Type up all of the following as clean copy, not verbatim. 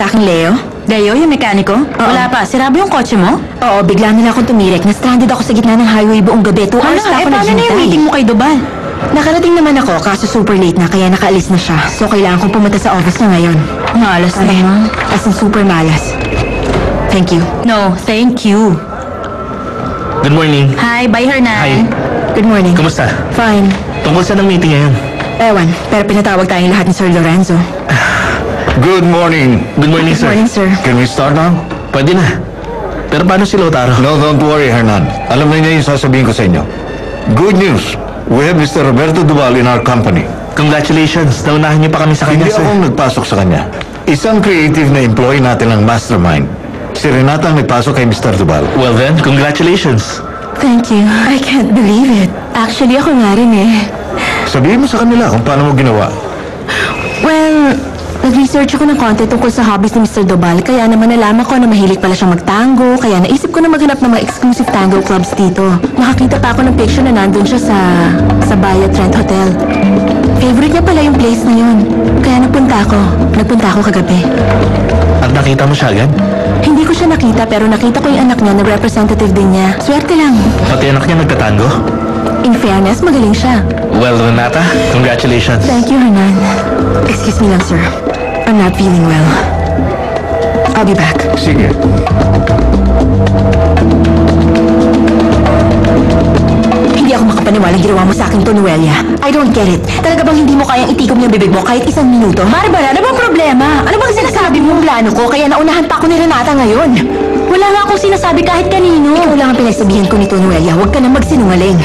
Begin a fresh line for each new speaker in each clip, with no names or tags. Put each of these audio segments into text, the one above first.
Aking Leo?
Leo, yung mekaniko? Wala pa. Sirado yung kotse mo?
Oo, bigla nila akong tumirek. Na-stranded ako sa gitna ng highway buong gabi. 2 hours na ako
paano na yung meeting mo kay Dobal?
Nakarating naman ako, kaso super late na, kaya nakaalis na siya. So, kailangan kong pumunta sa office na ngayon.
Malas na yun.
As in, super malas. Thank you.
No, thank you.
Good morning.
Hi, bye Hernan.
Hi.
Good morning.
Kumusta?
Fine.
Tungkol saan ang meeting ngayon?
Ewan, pero pinatawag tayong lahat ni Sir Lorenzo.
Good morning.
Good morning,
Good
sir.
morning, sir.
Can we start now?
Pwede na. Pero paano si Lautaro?
No, don't worry, Hernan. Alam na niya yung sasabihin ko sa inyo. Good news. We have Mr. Roberto Duval in our company.
Congratulations. Naunahan niyo pa kami sa kanya,
Hindi
sir.
akong nagpasok sa kanya. Isang creative na employee natin ng mastermind. Si Renata ang nagpasok kay Mr. Duval.
Well then, congratulations.
Thank you. I can't believe it. Actually, ako nga rin eh.
Sabihin mo sa kanila kung paano mo ginawa.
Well, nag-research ako ng konti tungkol sa hobbies ni Mr. Dobal, kaya naman nalaman ko na mahilig pala siyang magtango, kaya naisip ko na maghanap ng mga exclusive tango clubs dito. Nakakita pa ako ng picture na nandun siya sa Baya Trent Hotel. Favorite niya pala yung place na yun. Kaya nagpunta ako kagabi.
At nakita mo siya agad?
Hindi ko siya nakita, pero nakita ko yung anak niya na representative din niya. Swerte lang.
Pati anak niya nagtatango?
In fairness, magaling siya.
Well, Renata, congratulations.
Thank you, Hernan. Excuse me lang, sir. I'm not feeling well. I'll be back.
Sige.
Hindi ako makapaniwalang ginawa mo sa akin to, Noelia. I don't get it. Talaga bang hindi mo kayang itikom yung bibig mo kahit isang minuto? Barbara, ano bang problema? Ano bang sinasabi mong plano ko kaya naunahan pa ako ni Renata ngayon? Wala nga akong sinasabi kahit kanino. Ikaw lang ang pinagsabihan ko nito, Noelia. Huwag ka nang magsinungaling.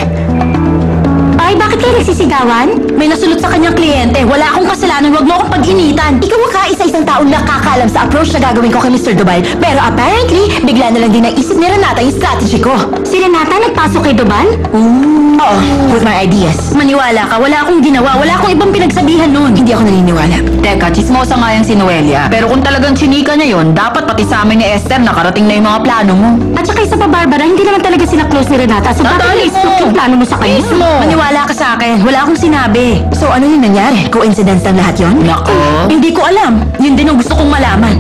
Ay, bakit kayo nagsisigawan? May nasulot sa kanyang kliyente. Wala akong kasalanan. Huwag mo akong pag-initan. Ikaw ang kaisa-isang taong nakakaalam sa approach na gagawin ko kay Mr. Dobal. Pero apparently, bigla na lang din naisip ni Renata yung strategy ko. Si Renata nagpasok kay Dobal? Oo, with my ideas. Maniwala ka, wala akong ginawa. Wala akong ibang pinagsabihan nun. Hindi ako naniniwala.
Teka, chismosa nga yung si Noelia. Pero kung talagang chinika niya yun, dapat pati sa amin ni Esther nakarating na yung mga plano mo.
At saka isa pa, Barbara, hindi naman talaga sila close ni Renata. So, bakit na-stroke yung plano mo sa kanya?
Maniwala ka sa akin. Wala akong sinabi.
So, ano yung nangyari? Coincidence lang lahat yon?
Nako. Hindi ko alam. Yun din ang gusto kong malaman.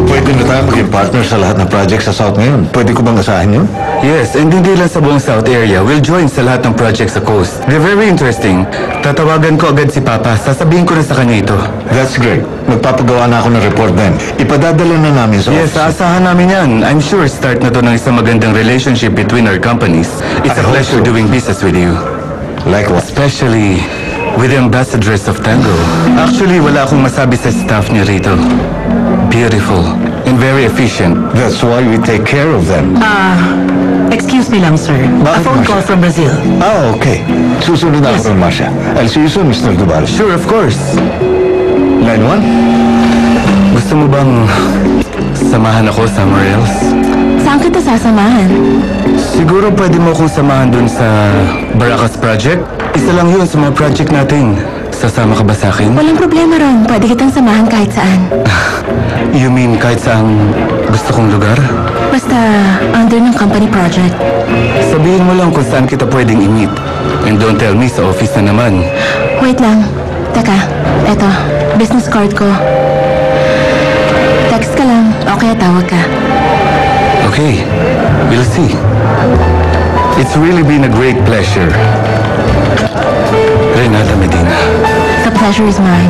Pwede na tayo maging partner sa lahat ng project sa South ngayon. Pwede ko bang asahan yun?
Yes, and hindi lang sa buong South area. We'll join sa lahat ng projects sa coast. They're very interesting. Tatawagan ko agad si Papa. Sasabihin ko na sa kanya ito.
That's great. Magpapagawa na ako ng report din. Ipadadala na namin sa
Yes,
office.
aasahan namin yan. I'm sure start na to ng isang magandang relationship between our companies. It's
I
a
hope
pleasure
so.
doing business with you.
Like what?
Especially with the ambassadress of Tango. Actually, wala akong masabi sa staff niya rito. Beautiful and very efficient.
That's why we take care of them.
Excuse me lang, sir.
Bakit, Marcia?
from Brazil.
Ah, okay. Susunod na ako rin, Marcia. I'll see you soon, Mr. Duval.
Sure, of course.
Line 1?
Gusto mo bang samahan ako somewhere else?
Saan kita sasamahan?
Siguro pwede mo akong samahan dun sa Baracas Project. Isa lang yun sa mga project natin. Sasama ka ba sa akin?
Walang problema ron. Pwede kitang samahan kahit saan.
You mean kahit saang gusto kong lugar?
Basta under ng company project.
Sabihin mo lang kung saan kita pwedeng i-meet. And don't tell me sa office na naman.
Wait lang. Teka, eto. Business card ko. Text ka lang o kaya tawag ka.
Okay, we'll see. It's really been a great pleasure. Renata Medina.
The pleasure is mine.